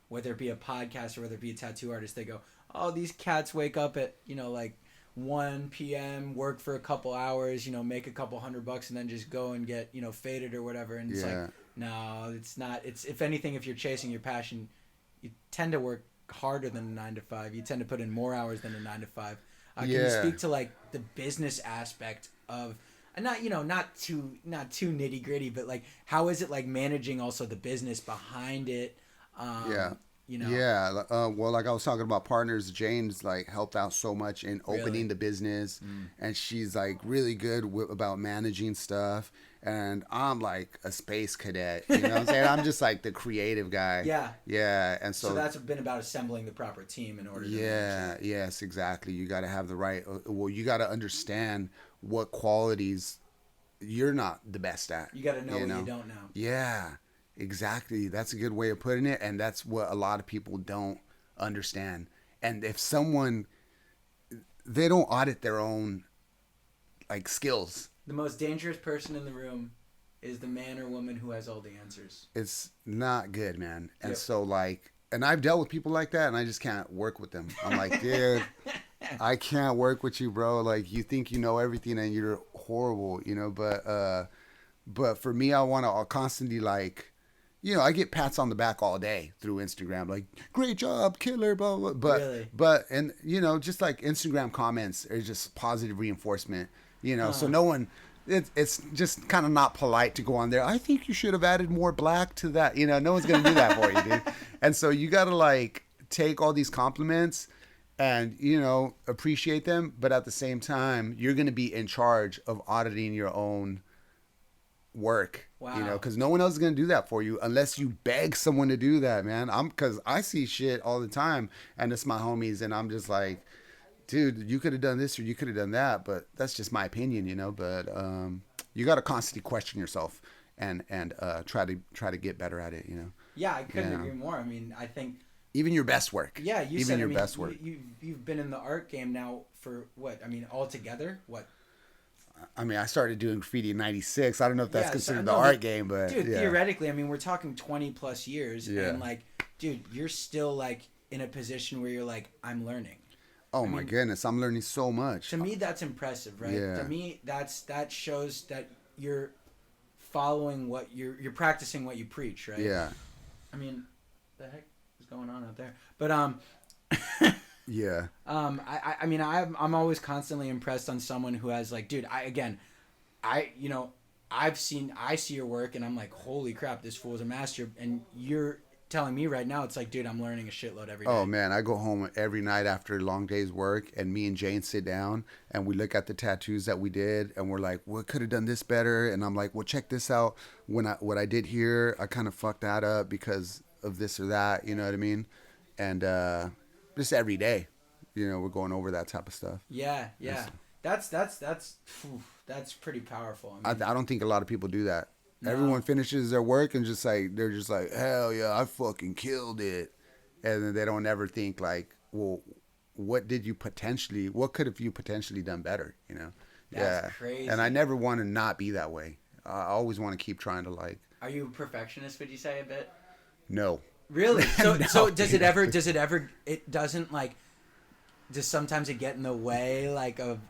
whether it be a podcast or whether it be a tattoo artist, they go, oh, these cats wake up at, like 1 p.m., work for a couple hours, make a couple $100 and then just go and get, faded or whatever. And it's like, no, it's not. It's, if anything, if you're chasing your passion, you tend to work harder than a 9 to 5. You tend to put in more hours than a 9 to 5. Can you speak to like the business aspect of, not too nitty gritty, but like, how is it like managing also the business behind it? Well, like I was talking about partners, Jane's like helped out so much in opening the business, and she's like really good about managing stuff. And I'm like a space cadet, you know what I'm saying? I'm just like the creative guy. Yeah. And so that's been about assembling the proper team in order to yes, exactly. You got to have the right, you got to understand what qualities you're not the best at. You got to know what you don't know. Yeah, exactly. That's a good way of putting it. And that's what a lot of people don't understand. And if they don't audit their own like skills. The most dangerous person in the room is the man or woman who has all the answers. It's not good, man. And so like, and I've dealt with people like that, and I just can't work with them. I'm like, dude, I can't work with you, bro. Like, you think you know everything and you're horrible, but for me, I want to constantly like, I get pats on the back all day through Instagram, like, great job, killer, blah, blah, blah. Really? But, and, just like Instagram comments are just positive reinforcement, so no one, it's just kind of not polite to go on there. I think you should have added more black to that. No one's going to do that for you, dude. And so you got to like take all these compliments and, appreciate them. But at the same time, you're going to be in charge of auditing your own work. Wow. Because no one else is going to do that for you unless you beg someone to do that, man. Because I see shit all the time, and it's my homies, and I'm just like, dude, you could have done this or you could have done that, but that's just my opinion, But you got to constantly question yourself and try to get better at it, Yeah, I couldn't agree more. I mean, I think even your best work. Yeah, you even said your best work. You've been in the art game now for what? I mean, altogether, what? I mean, I started doing graffiti in '96. I don't know if that's considered the art game, but dude, theoretically, I mean, we're talking 20 plus years, and like, dude, you're still like in a position where you're like, I'm learning. Oh my goodness, I'm learning so much. To me, that's impressive, right? Yeah. To me, that shows that you're following what you're practicing what you preach, right? Yeah. I mean, the heck is going on out there? But yeah. I mean, I'm always constantly impressed on someone who has like, dude, I see your work and I'm like, holy crap, this fool is a master, and you're telling me right now, it's like, dude, I'm learning a shitload every day. Oh man, I go home every night after a long day's work, and me and Jane sit down and we look at the tattoos that we did, and we're like, what could have done this better? And I'm like, well, check this out. What I did here, I kind of fucked that up because of this or that. You know what I mean? And just every day, we're going over that type of stuff. Yeah. That's pretty powerful. I don't think a lot of people do that. No. Everyone finishes their work and they're just like, hell yeah, I fucking killed it. And then they don't ever think like, well, what could have you potentially done better, you know? That's crazy. And I never want to not be that way. I always want to keep trying to like. Are you a perfectionist, would you say, a bit? No. Really? So No, so does dude. it doesn't like, does sometimes it get in the way like of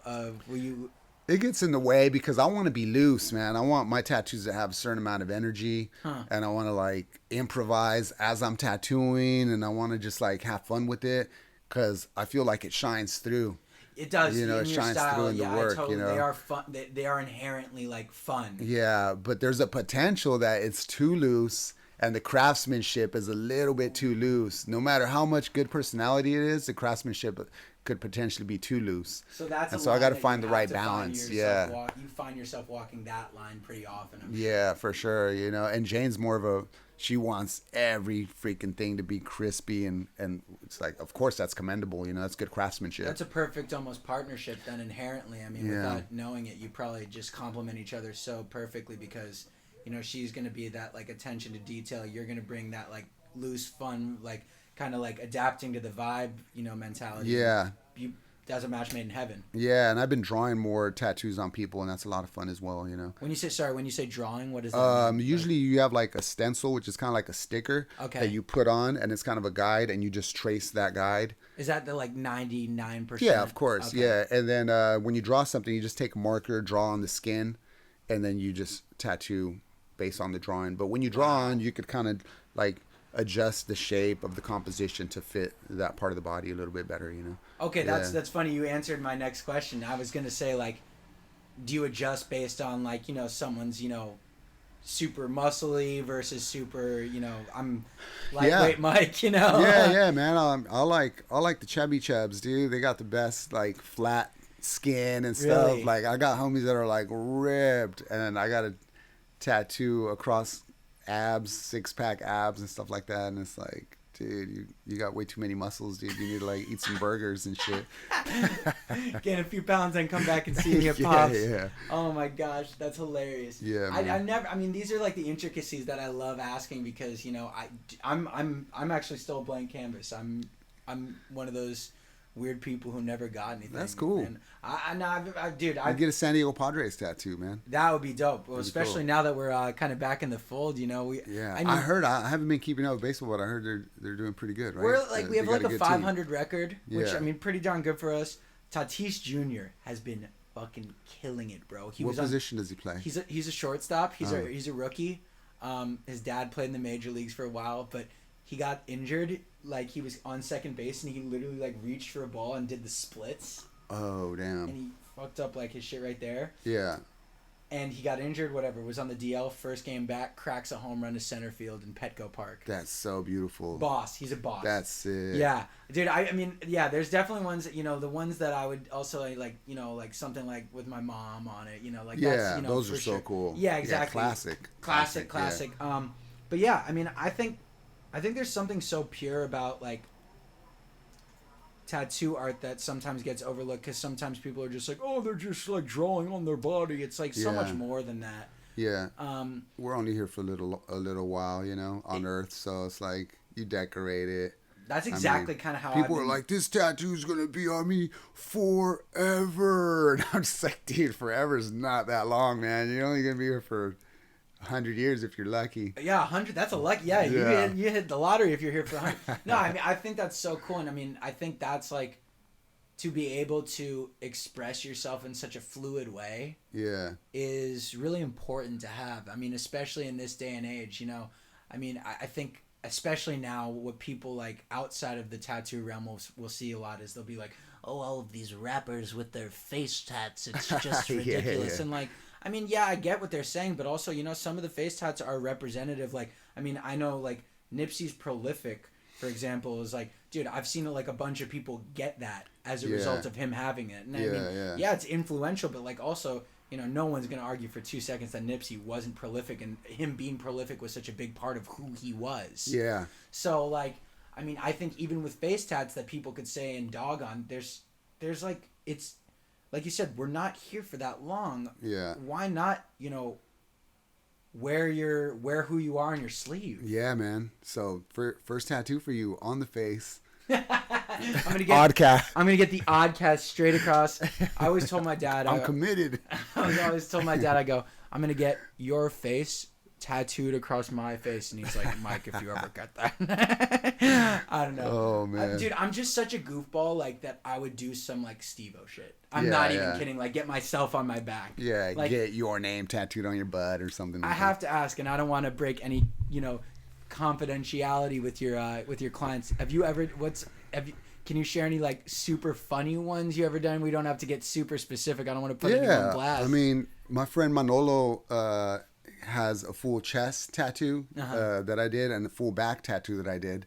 will you? It gets in the way because I want to be loose, man. I want my tattoos to have a certain amount of energy, and I want to like improvise as I'm tattooing, and I want to just like have fun with it because I feel like it shines through. It does, You know, in it your shines style, through in the work, totally, you know. they are fun. They are inherently like fun. Yeah, but there's a potential that it's too loose and the craftsmanship is a little bit too loose. No matter how much good personality it is, the craftsmanship could potentially be too loose. So that's and a so I line got to that find you the right have to find balance. yourself Yeah. you find yourself walking that line pretty often. Yeah, for sure. You know, and Jane's more of she wants every freaking thing to be crispy and it's like, of course that's commendable. You know, that's good craftsmanship. That's a perfect almost partnership then inherently. I mean, without knowing it, you probably just complement each other so perfectly because, you know, she's going to be that like attention to detail. You're going to bring that like loose, fun, like kind of like adapting to the vibe, you know, mentality. Yeah. That's a match made in heaven. Yeah, and I've been drawing more tattoos on people, and that's a lot of fun as well, you know. When you say drawing, what does that mean? Usually you have like a stencil, which is kind of like a sticker that you put on, and it's kind of a guide, and you just trace that guide. Is that the like 99%? Yeah, of course. Okay. Yeah, and then when you draw something, you just take a marker, draw on the skin, and then you just tattoo based on the drawing. But when you draw on, you could kind of like adjust the shape of the composition to fit that part of the body a little bit better, you know. Okay, that's funny. You answered my next question. I was gonna say like, do you adjust based on like, you know, someone's, you know, super muscly versus super, you know, I'm lightweight Mike, you know? Yeah, man. I like the chubby chubs, dude. They got the best like flat skin and stuff. Really? Like I got homies that are like ripped, and I got a tattoo across abs, 6-pack abs and stuff like that, and it's like, dude, you got way too many muscles, dude. You need to like eat some burgers and shit. Gain a few pounds and come back and see me at Pops. Yeah. Oh my gosh, that's hilarious. Yeah, man. I mean, these are like the intricacies that I love asking because, you know, I'm actually still a blank canvas. I'm one of those weird people who never got anything. That's cool. And dude, I'd get a San Diego Padres tattoo, man. That would be dope. Well, That'd be especially cool. now that we're kind of back in the fold, you know. I heard. I haven't been keeping up with baseball, but I heard they're doing pretty good, right? We're like we have They like got a good 500 record, which Yeah. I mean, pretty darn good for us. Tatis Jr. has been fucking killing it, bro. What position does he play? He's a shortstop. He's a rookie. His dad played in the major leagues for a while, but he got injured. Like he was on second base and he literally like reached for a ball and did the splits. Oh damn! And he fucked up like his shit right there. Yeah. And he got injured. Whatever, was on the DL. First game back, cracks a home run to center field in Petco Park. That's so beautiful. Boss. He's a boss. That's it. Yeah, dude. I mean, yeah. There's definitely ones that, you know, the ones that I would also like, you know, like something like with my mom on it. You know, like that's, you know, those for are so sure. cool. Yeah, exactly. Classic. Yeah. But yeah, I mean, I think there's something so pure about like tattoo art that sometimes gets overlooked because sometimes people are just like, oh, they're just like drawing on their body. It's like so much more than that. Yeah. We're only here for a little while, you know, on Earth, so it's like you decorate it. That's exactly kind of how people are like, this tattoo's gonna be on me forever, and I'm just like, dude, forever is not that long, man. You're only gonna be here for 100 years if you're lucky. Yeah, 100. That's a lucky. Yeah, you hit the lottery if you're here for 100. No, I mean, I think that's so cool, and I mean, I think that's like to be able to express yourself in such a fluid way. Yeah, is really important to have. I mean, especially in this day and age, you know. I mean, I think especially now, what people like outside of the tattoo realm will see a lot is they'll be like, oh, all of these rappers with their face tats, it's just ridiculous. And like, I mean, yeah, I get what they're saying, but also, you know, some of the face tats are representative. Like, I mean, I know, like, Nipsey's Prolific, for example, is like, dude, I've seen, like, a bunch of people get that as a result of him having it. And I mean, yeah, it's influential, but, like, also, you know, no one's going to argue for 2 seconds that Nipsey wasn't prolific, and him being prolific was such a big part of who he was. Yeah. So, like, I mean, I think even with face tats that people could say and dog on, there's like, it's, like you said, we're not here for that long. Yeah. Why not, you know, wear who you are on your sleeve? Yeah, man. So first tattoo for you on the face. Oddcast. I'm gonna get the Oddcast straight across. I always told my dad. I'm committed. I always told my dad, I go, I'm gonna get your face tattooed across my face, and he's like, Mike, if you ever get that. I don't know. Oh man, dude, I'm just such a goofball like that. I would do some like Steve-O shit. I'm not even kidding. Like get myself on my back. Yeah, like, get your name tattooed on your butt or something. I have to ask, and I don't want to break any confidentiality with your clients. Have you ever can you share any like super funny ones you ever done? We don't have to get super specific. I don't want to put anyone on blast. I mean, my friend Manolo has a full chest tattoo that I did and a full back tattoo that I did.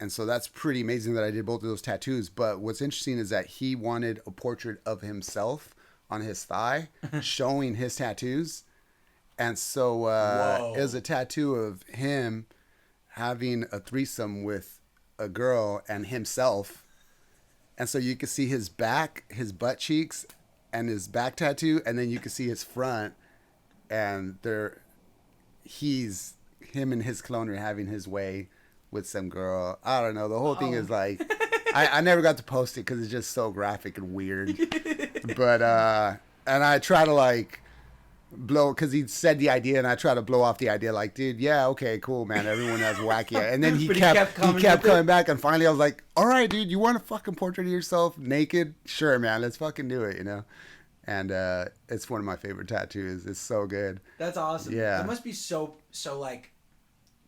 And so that's pretty amazing that I did both of those tattoos. But what's interesting is that he wanted a portrait of himself on his thigh showing his tattoos. And so it was a tattoo of him having a threesome with a girl and himself. And so you can see his back, his butt cheeks, and his back tattoo. And then you can see his front. And him and his clone are having his way with some girl. I don't know. The whole thing is like, I never got to post it because it's just so graphic and weird. But, and I try to like blow, because he said the idea and I try to blow off the idea like, dude, yeah, okay, cool, man. Everyone has wacky. And then he kept coming back. And finally I was like, all right, dude, you want a fucking portrait of yourself naked? Sure, man. Let's fucking do it, And it's one of my favorite tattoos. It's so good. That's awesome. Yeah. It must be so like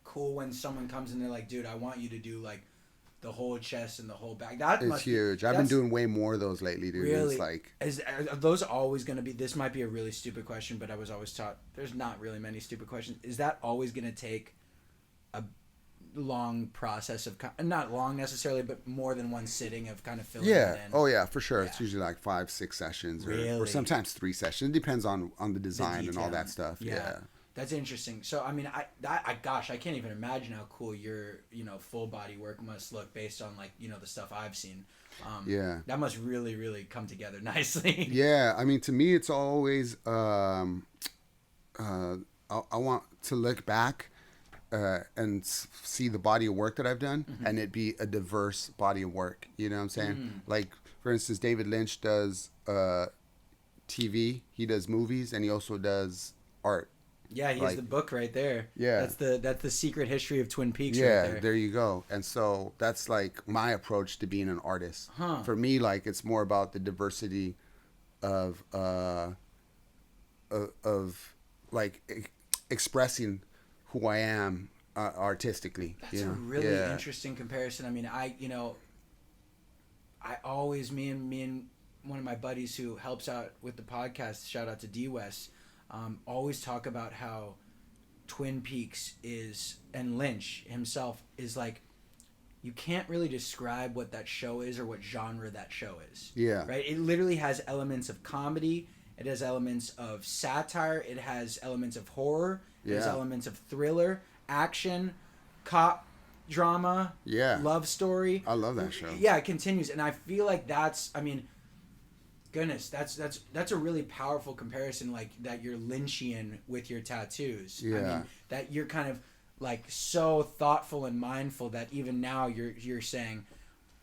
cool when someone comes and they're like, dude, I want you to do like the whole chest and the whole back. It's huge. I've been doing way more of those lately, dude. Really? It's like, are those always going to be, this might be a really stupid question, but I was always taught there's not really many stupid questions. Is that always going to take a long process of, not long necessarily, but more than one sitting of kind of filling it in? Oh yeah, for sure. Yeah. It's usually like 5-6 sessions or sometimes 3 sessions. It depends on the design and all that stuff. Yeah. That's interesting. So I mean, gosh, I can't even imagine how cool your full body work must look based on like the stuff I've seen. That must really, really come together nicely. Yeah, I mean, to me, it's always I want to look back and see the body of work that I've done, and it be a diverse body of work. You know what I'm saying? Like for instance, David Lynch does TV. He does movies, and he also does art. Yeah, he has the book right there. Yeah. That's the secret history of Twin Peaks right there. Yeah, there you go. And so that's like my approach to being an artist. For me, like it's more about the diversity of like expressing who I am artistically. That's a really interesting comparison. I mean, I always, me and one of my buddies who helps out with the podcast, shout out to D West, always talk about how Twin Peaks is, and Lynch himself is like, you can't really describe what that show is or what genre that show is. Yeah. Right? It literally has elements of comedy. It has elements of satire. It has elements of horror. It has elements of thriller, action, cop drama, love story. I love that show. Yeah, it continues. And I feel like that's, I mean, goodness, that's a really powerful comparison, like that you're Lynchian with your tattoos. Yeah. I mean, that you're kind of like so thoughtful and mindful that even now you're saying,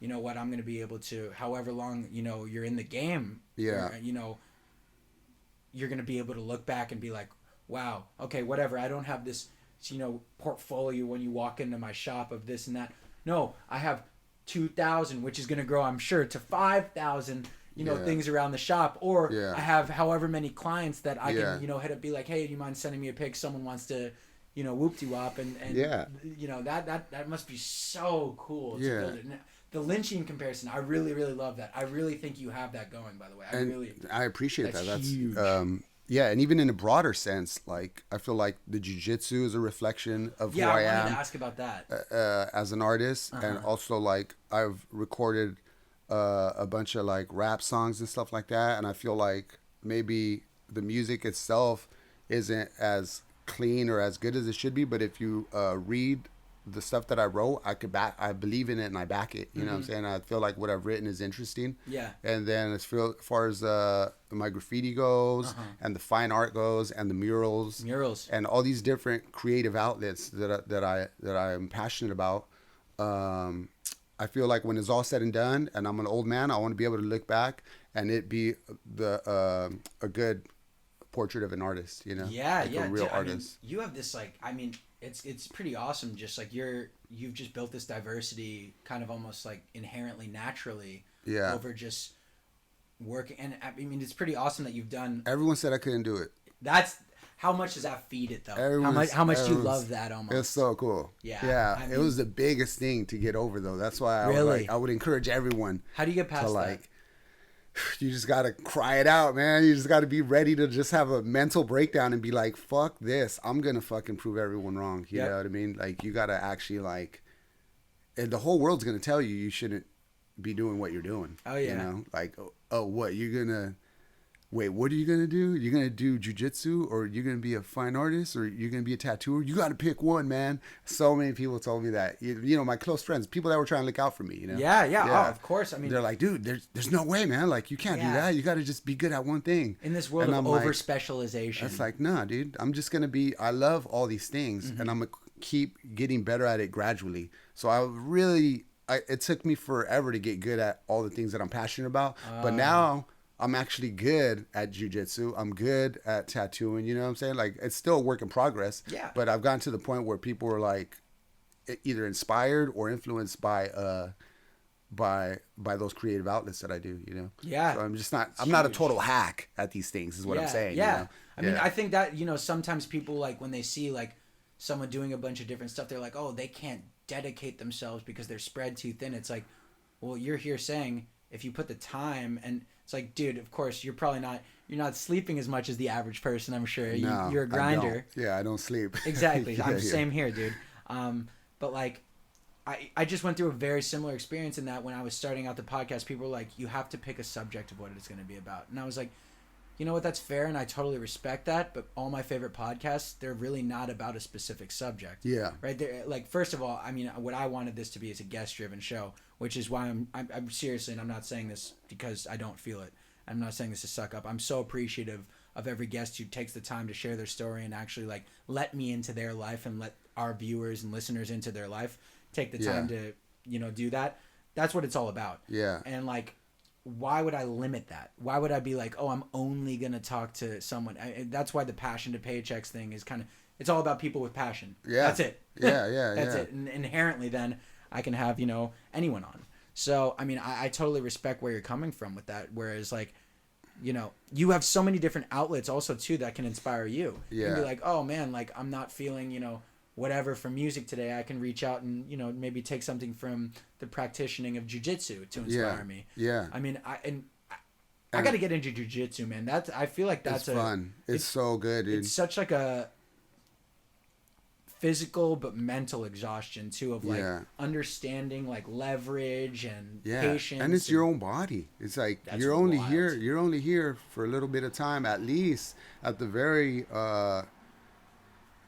you know what, I'm going to be able to, however long, you're in the game. Yeah. You're going to be able to look back and be like, wow, okay, whatever. I don't have this, portfolio when you walk into my shop of this and that. No, I have 2,000, which is going to grow, I'm sure, to 5,000, things around the shop. Or I have however many clients that I can, hit up, be like, hey, do you mind sending me a pic? Someone wants to, whoop-de-wop. And that must be so cool to build it. And the Lynchian comparison, I really, really love that. I really think you have that going, by the way. I appreciate that. That's huge. And even in a broader sense, like I feel like the Jiu Jitsu is a reflection of who I am. Yeah, I wanted to ask about that. As an artist, and also like I've recorded a bunch of like rap songs and stuff like that, and I feel like maybe the music itself isn't as clean or as good as it should be, but if you read the stuff that I wrote, I believe in it and I back it. You know what I'm saying? I feel like what I've written is interesting. Yeah. And then as far as my graffiti goes, and the fine art goes, and the murals, and all these different creative outlets that I am passionate about, I feel like when it's all said and done, and I'm an old man, I want to be able to look back and it be a good portrait of an artist, you know? Yeah, like yeah. a real Dude, artist. I mean, you have this like, I mean, it's pretty awesome. Just like you've just built this diversity, kind of almost like inherently, naturally, Yeah. over just working. And I mean, it's pretty awesome that you've done. Everyone said I couldn't do it. That's how much does that feed it though? How much do you love that almost? It's so cool. Yeah. Yeah. I mean, it was the biggest thing to get over though. That's why I would encourage everyone. How do you get past to like, you just got to cry it out, man. You just got to be ready to just have a mental breakdown and be like, fuck this. I'm going to fucking prove everyone wrong. You know what I mean? Like, you got to actually, like, and the whole world's going to tell you shouldn't be doing what you're doing. Oh, yeah. You know? Like, oh, what? You're going to, wait, what are you going to do? You're going to do jujitsu, or you're going to be a fine artist, or you're going to be a tattooer? You got to pick one, man. So many people told me that. You know, my close friends, people that were trying to look out for me, you know? Yeah. Oh, of course. I mean, they're like, dude, there's no way, man. Like, you can't do that. You got to just be good at one thing. In this world of over-specialization. It's like, nah, dude. I'm just going to be, I love all these things, and I'm going to keep getting better at it gradually. So it took me forever to get good at all the things that I'm passionate about. But now I'm actually good at jiu-jitsu. I'm good at tattooing. You know what I'm saying? Like, it's still a work in progress. Yeah. But I've gotten to the point where people are like either inspired or influenced by those creative outlets that I do, you know? Yeah. So I'm not a total hack at these things is what I'm saying. Yeah. You know? I mean, I think that, you know, sometimes people, like, when they see, like, someone doing a bunch of different stuff, they're like, oh, they can't dedicate themselves because they're spread too thin. It's like, well, you're here saying if you put the time, and it's like, dude, of course, you're not sleeping as much as the average person, I'm sure. No, you're a grinder. I don't sleep. Exactly. I'm the same here, dude. But like, I just went through a very similar experience in that when I was starting out the podcast, people were like, you have to pick a subject of what it's going to be about. And I was like, you know what, that's fair, and I totally respect that, but all my favorite podcasts, they're really not about a specific subject. Yeah. Right? They're, like, first of all, I mean, what I wanted this to be is a guest-driven show, which is why I'm seriously, and I'm not saying this because I don't feel it. I'm not saying this to suck up. I'm so appreciative of every guest who takes the time to share their story and actually, like, let me into their life and let our viewers and listeners into their life. Take the time to, you know, do that. That's what it's all about. Yeah. And, like, why would I limit that? Why would I be like, oh, I'm only going to talk to someone? That's why the passion to paychecks thing is kind of, it's all about people with passion. Yeah. That's it. That's it. And inherently then I can have, you know, anyone on. So, I mean, I totally respect where you're coming from with that. Whereas, like, you know, you have so many different outlets also, too, that can inspire you. Yeah. You can be like, oh, man, like, I'm not feeling, you know, whatever from music today. I can reach out and, you know, maybe take something from the practicing of jiu-jitsu to inspire me. Yeah. I mean, I got to get into jiu-jitsu, man. I feel like that's fun. It's so good, dude. It's such like a physical but mental exhaustion too, of like understanding like leverage and patience. And it's your own body. It's like you're only here for a little bit of time, at least at the very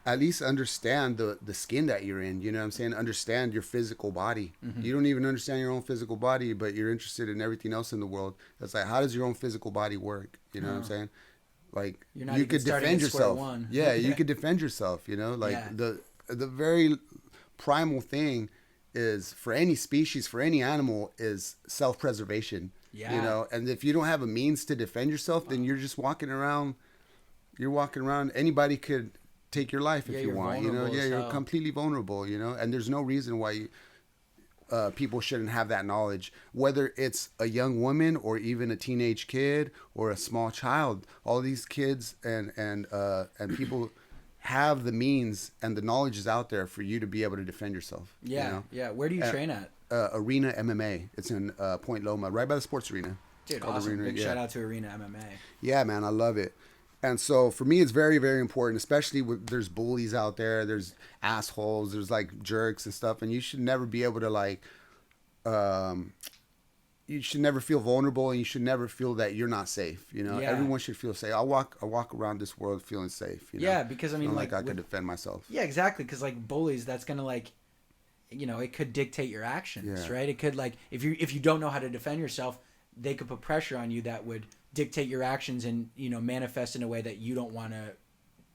at least understand the skin that you're in. You know what I'm saying? Understand your physical body. Mm-hmm. You don't even understand your own physical body, but you're interested in everything else in the world. That's like, how does your own physical body work? You know what I'm saying? Like, you could defend yourself. Yeah, you could defend yourself, you know? Like, the very primal thing is, for any species, for any animal, is self-preservation. Yeah. You know? And if you don't have a means to defend yourself, then you're just walking around. You're walking around. Anybody could take your life if you want, you know. Yeah, you're completely vulnerable, you know. And there's no reason why people shouldn't have that knowledge, whether it's a young woman or even a teenage kid or a small child. All these kids and people have the means, and the knowledge is out there for you to be able to defend yourself. Yeah, you know? Yeah. Where do you train at? Arena MMA. It's in Point Loma, right by the sports arena. Dude, awesome. Big shout out to Arena MMA. Yeah, man, I love it. And so for me, it's very, very important, especially with, there's bullies out there, there's assholes, there's like jerks and stuff. And you should never be able to like, you should never feel vulnerable, and you should never feel that you're not safe. You know, everyone should feel safe. I walk around this world feeling safe. You know? Yeah, because I mean, like I could defend myself. Yeah, exactly. Because like bullies, that's gonna like, you know, it could dictate your actions, right? It could like, if you don't know how to defend yourself, they could put pressure on you that would dictate your actions and, you know, manifest in a way that you don't want to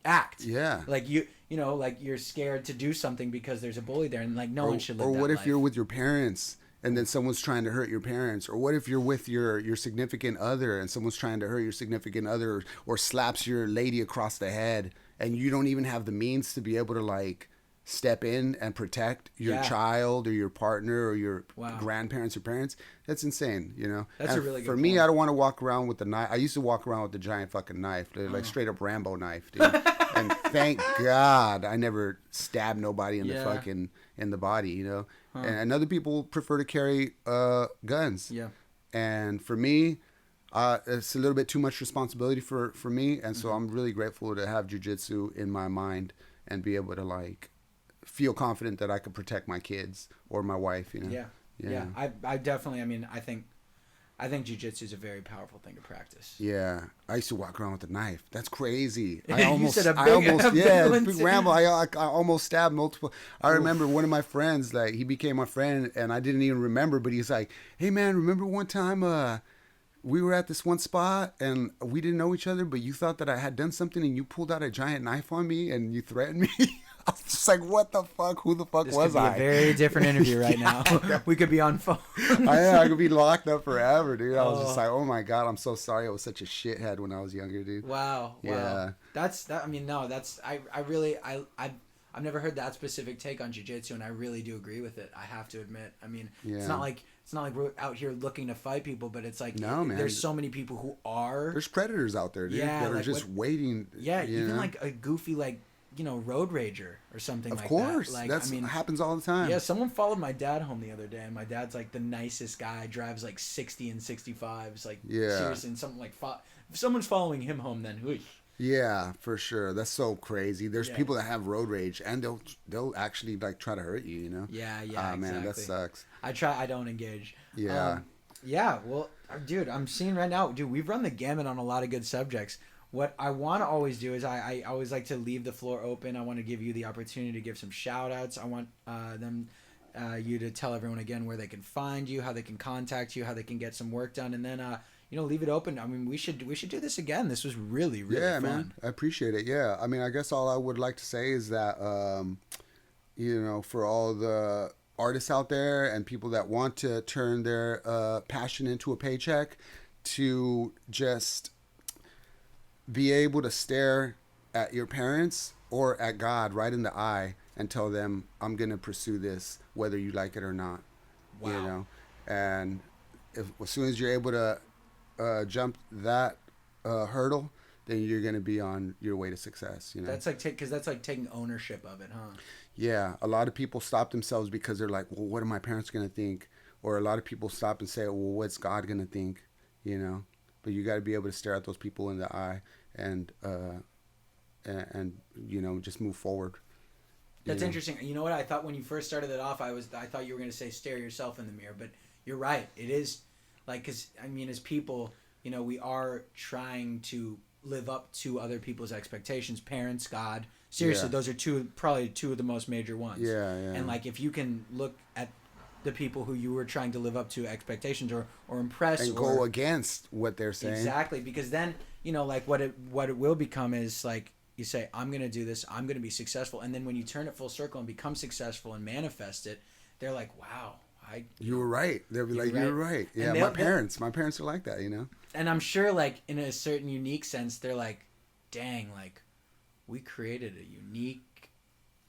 act. Yeah. Like you know, like you're scared to do something because there's a bully there, and like no one should live that life. Or what if you're with your parents and then someone's trying to hurt your parents? Or what if you're with your significant other and someone's trying to hurt your significant other, or slaps your lady across the head, and you don't even have the means to be able to like step in and protect your child or your partner or your grandparents or parents? That's insane, you know? That's a really good For me, I don't want to walk around with the knife. I used to walk around with the giant fucking knife, like straight up Rambo knife, dude. And thank God I never stabbed nobody in the fucking in the body, you know? And other people prefer to carry guns. Yeah. And for me, it's a little bit too much responsibility for me, and so I'm really grateful to have jiu-jitsu in my mind and be able to like feel confident that I could protect my kids or my wife, you know? Yeah. I definitely, I mean, I think jiu-jitsu is a very powerful thing to practice. Yeah. I used to walk around with a knife. That's crazy. Big Rambo. I almost stabbed multiple. I remember one of my friends, like, he became my friend, and I didn't even remember, but he's like, hey, man, remember one time we were at this one spot, and we didn't know each other, but you thought that I had done something, and you pulled out a giant knife on me, and you threatened me? I was just like, what the fuck? Who the fuck was I? This could be a very different interview right now. We could be on phone. I could be locked up forever, dude. I was just like, oh my God, I'm so sorry I was such a shithead when I was younger, dude. Wow. Yeah. I mean, no, I've never heard that specific take on jiu-jitsu, and I really do agree with it. I have to admit. I mean, it's not like we're out here looking to fight people, but it's like there's so many people who are. There's predators out there, dude, that are just waiting. Yeah, even like a goofy road rager or something like that. Of course. That happens all the time. Yeah, someone followed my dad home the other day, and my dad's like the nicest guy, drives like 60 and 65s, like seriously, and something like if someone's following him home, then whoosh. Yeah, for sure. That's so crazy. There's people that have road rage, and they'll actually like try to hurt you, you know? Yeah, exactly. Man, that sucks. I don't engage. Yeah. Well, dude, I'm seeing right now, dude, we've run the gamut on a lot of good subjects. What I want to always do is I always like to leave the floor open. I want to give you the opportunity to give some shout outs. I want you to tell everyone again where they can find you, how they can contact you, how they can get some work done, and then leave it open. I mean, we should do this again. This was really fun. Man, I appreciate it. Yeah, I mean, I guess all I would like to say is that for all the artists out there and people that want to turn their passion into a paycheck, to just be able to stare at your parents or at God right in the eye and tell them, I'm going to pursue this whether you like it or not. Wow. You know, and as soon as you're able to jump that hurdle, then you're going to be on your way to success, you know? That's like because that's like taking ownership of it, huh? Yeah, a lot of people stop themselves because they're like, well, what are my parents going to think? Or a lot of people stop and say, well, what's God going to think? You know? But you got to be able to stare at those people in the eye and just move forward. That's interesting. You know what? I thought when you first started it off, I thought you were going to say stare yourself in the mirror, but you're right. It is like, because I mean, as people, we are trying to live up to other people's expectations, parents, God. Seriously, those are probably two of the most major ones. Yeah. And like, if you can look at the people who you were trying to live up to expectations or impress and go against what they're saying. Exactly, because then like what it will become is like you say, I'm going to do this, I'm going to be successful, and then when you turn it full circle and become successful and manifest it, they're like, wow, you were right. They'll be like, you were right. Yeah, my parents are like that, you know. And I'm sure, like, in a certain unique sense, they're like, dang, like, we created a unique,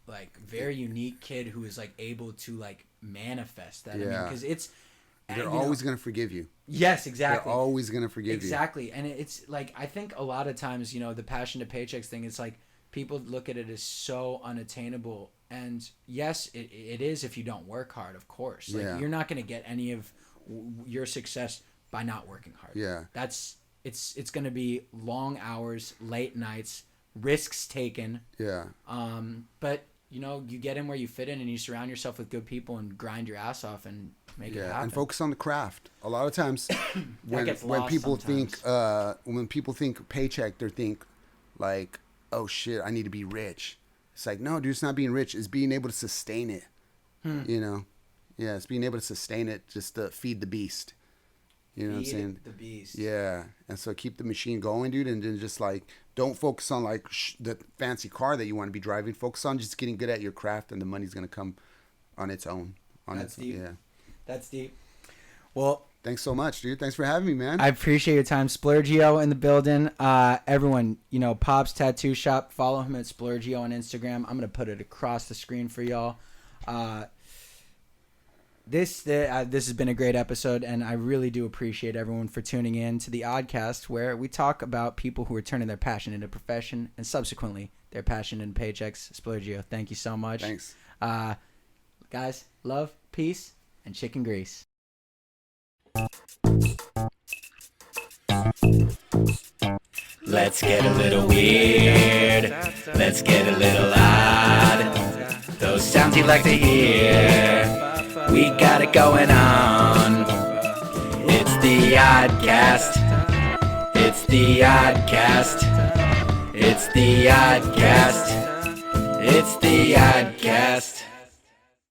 like, very unique kid who is like able to like manifest that. Yeah. Because it's they're always going to forgive you. Yes, exactly. They're always going to forgive you. Exactly. And it's like, I think a lot of times, the passion to paychecks thing, it's like people look at it as so unattainable. And yes, it is if you don't work hard, of course. Like, you're not going to get any of your success by not working hard. Yeah. It's going to be long hours, late nights, risks taken. Yeah. But you get in where you fit in, and you surround yourself with good people and grind your ass off and make it happen. And focus on the craft. A lot of times when people think paycheck, they think like, oh shit, I need to be rich. It's like, no, dude, it's not being rich. It's being able to sustain it. Yeah, it's being able to sustain it just to feed the beast. You know what I'm saying? The beast. Yeah, and so keep the machine going, dude, and then just like don't focus on like the fancy car that you want to be driving. Focus on just getting good at your craft, and the money's gonna come on its own. That's deep. Yeah. That's deep. Well, thanks so much, dude. Thanks for having me, man. I appreciate your time. Splurgeo in the building. Everyone, Pop's Tattoo Shop. Follow him at Splurgeo on Instagram. I'm going to put it across the screen for y'all. This has been a great episode, and I really do appreciate everyone for tuning in to the ODDCAST, where we talk about people who are turning their passion into profession and subsequently their passion into paychecks. Splurgeo, thank you so much. Thanks. Guys, love, peace, and chicken grease. Let's get a little weird. Let's get a little odd. Those sounds you like to hear. We got it going on. It's the ODDCAST. It's the ODDCAST. It's the ODDCAST. It's the ODDCAST.